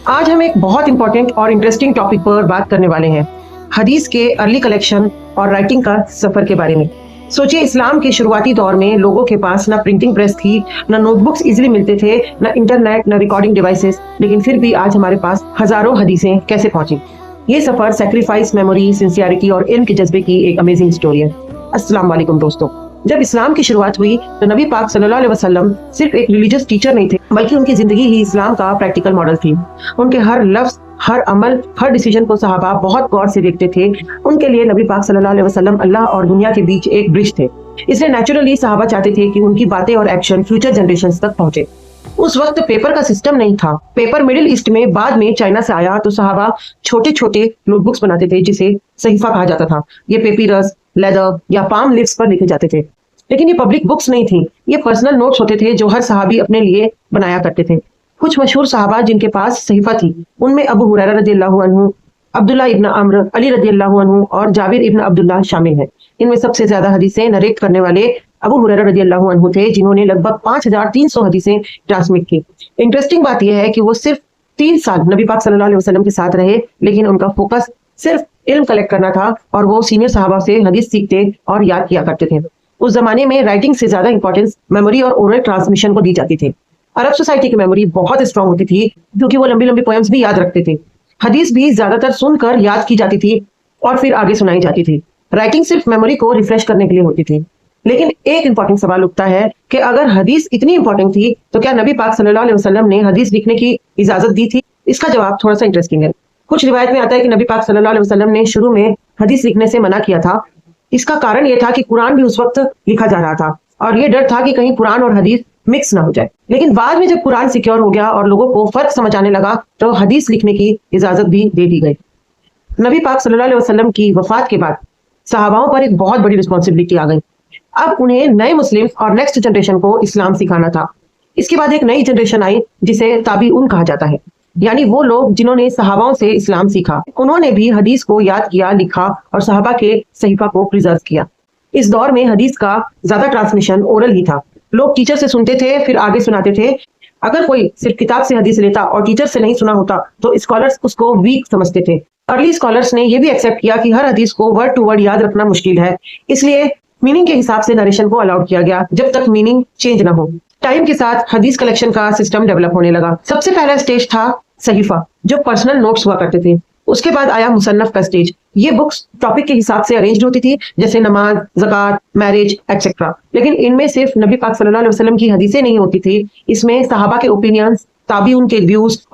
آج ہم ایک بہت امپورٹنٹ اور انٹرسٹنگ ٹاپک پر بات کرنے والے ہیں، حدیث کے ارلی کلیکشن اور رائٹنگ کا سفر کے بارے میں۔ سوچئے اسلام کے شروعاتی دور میں لوگوں کے پاس نہ پرنٹنگ پریس تھی، نہ نوٹ بکس ایزیلی ملتے تھے، نہ انٹرنیٹ، نہ ریکارڈنگ ڈیوائسز، لیکن پھر بھی آج ہمارے پاس ہزاروں حدیثیں کیسے پہنچی؟ یہ سفر سیکریفائس، میموری، سنسیئرٹی اور علم کے جذبے کی ایک امیزنگ سٹوری ہے۔ السلام علیکم دوستو۔ جب اسلام کی شروعات ہوئی تو نبی پاک صلی اللہ علیہ وسلم صرف ایک ریلیجیس ٹیچر نہیں تھے، بلکہ ان کی زندگی ہی اسلام کا پریکٹیکل ماڈل تھی۔ ان کے ہر لفظ، ہر عمل، ہر ڈیسیژن کو صحابہ بہت غور سے دیکھتے تھے۔ ان کے لیے نبی پاک صلی اللہ علیہ وسلم اللہ اور دنیا کے بیچ ایک برج تھے، اس لیے نیچرلی صحابہ چاہتے تھے کہ ان کی باتیں اور ایکشن فیوچر جنریشنز تک پہنچے۔ اس وقت پیپر کا سسٹم نہیں تھا، پیپر مڈل ایسٹ میں بعد میں چائنا سے آیا تو صحابہ چھوٹے چھوٹے نوٹ بکس بناتے تھے جسے صحیفہ کہا جاتا تھا۔ یہ پیپیرس، لیدر یا پام لیفز پر لکھے جاتے تھے، لیکن یہ پبلک بکس نہیں تھیں، یہ پرسنل نوٹس ہوتے تھے جو ہر صحابی اپنے لیے بنایا کرتے تھے۔ کچھ مشہور صحابہ جن کے پاس صحیفہ تھی، ان میں ابو ہریرہ رضی اللہ عنہ، عبداللہ ابن عمرو، علی رضی اللہ عنہ اور جابر ابن عبداللہ شامل ہیں۔ ان میں سب سے زیادہ حدیثیں نریٹ کرنے والے ابو ہریرہ رضی اللہ عنہ تھے، جنہوں نے لگ بھگ 5300 حدیثیں ٹرانسمٹ کی۔ انٹرسٹنگ بات یہ ہے کہ وہ صرف 3 سال نبی پاک صلی اللہ علیہ وسلم کے ساتھ رہے، لیکن ان کا فوکس صرف علم کلیکٹ کرنا تھا اور وہ سینئر صحابہ سے حدیث سیکھتے اور یاد کیا کرتے تھے۔ اس زمانے میں رائٹنگ سے زیادہ امپورٹنس میموری اور اورل ٹرانسمیشن کو دی جاتی تھی۔ عرب سوسائٹی کی میموری بہت اسٹرانگ ہوتی تھی کیونکہ وہ لمبی لمبی پوئمز بھی یاد رکھتے تھے۔ حدیث بھی زیادہ تر سن کر یاد کی جاتی تھی اور پھر آگے سنائی جاتی تھی۔ رائٹنگ صرف میموری کو ریفریش کرنے کے لیے ہوتی تھی۔ لیکن ایک امپورٹنٹ سوال اٹھتا ہے کہ اگر حدیث اتنی امپورٹنٹ تھی تو کیا نبی پاک صلی اللہ علیہ وسلم نے حدیث لکھنے کی اجازت دی تھی؟ اس کا جواب تھوڑا سا انٹرسٹنگ ہے۔ کچھ روایت میں آتا ہے کہ نبی پاک صلی اللہ علیہ وسلم نے شروع میں حدیث لکھنے سے منع کیا تھا۔ اس کا کارن یہ تھا کہ قرآن بھی اس وقت لکھا جا رہا تھا اور یہ ڈر تھا کہ کہیں قرآن اور حدیث مکس نہ ہو جائے۔ لیکن بعد میں جب قرآن سیکیور ہو گیا اور لوگوں کو فرق سمجھ آنے لگا تو حدیث لکھنے کی اجازت بھی دے دی گئی۔ نبی پاک صلی اللہ علیہ وسلم کی وفات کے بعد صحاباؤں پر ایک بہت بڑی رسپانسبلٹی آ گئی۔ اب انہیں نئے مسلم اور نیکسٹ جنریشن کو اسلام سکھانا تھا۔ اس کے بعد ایک نئی جنریشن آئی جسے تابعین کہا جاتا ہے، یعنی وہ لوگ جنہوں نے صحاباؤں سے اسلام سیکھا۔ انہوں نے بھی حدیث کو یاد کیا، لکھا اور صحابہ کے صحیفہ کو پریزرو کیا۔ اس دور میں حدیث کا زیادہ ٹرانسمیشن اورل ہی تھا۔ لوگ ٹیچر سے سنتے تھے، پھر آگے سناتے تھے۔ اگر کوئی صرف کتاب سے حدیث لیتا اور ٹیچر سے نہیں سنا ہوتا تو اسکالرز اس کو ویک سمجھتے تھے۔ ارلی اسکالرز نے یہ بھی ایکسیپٹ کیا کہ ہر حدیث کو ورڈ ٹو ورڈ یاد رکھنا مشکل ہے، اس لیے میننگ کے حساب سے نریشن کو الاؤڈ کیا گیا جب تک میننگ چینج نہ ہو۔ ٹائم کے ساتھ حدیث کلیکشن کا سسٹم ڈیولپ ہونے لگا۔ سب سے پہلا اسٹیج تھا صحیفہ، جو پرسنل نوٹس ہوا کرتے تھے۔ اس کے بعد آیا مصنف کا اسٹیج۔ یہ بکس ٹاپک کے حساب سے ارینجڈ ہوتی تھی، جیسے نماز، زکوٰۃ، میرج ایٹسٹرا۔ لیکن ان میں صرف نبی پاک صلی اللہ علیہ وسلم کی حدیثیں نہیں ہوتی تھی، اس میں صحابہ کے اوپینینز، تابعین کے ویوز اور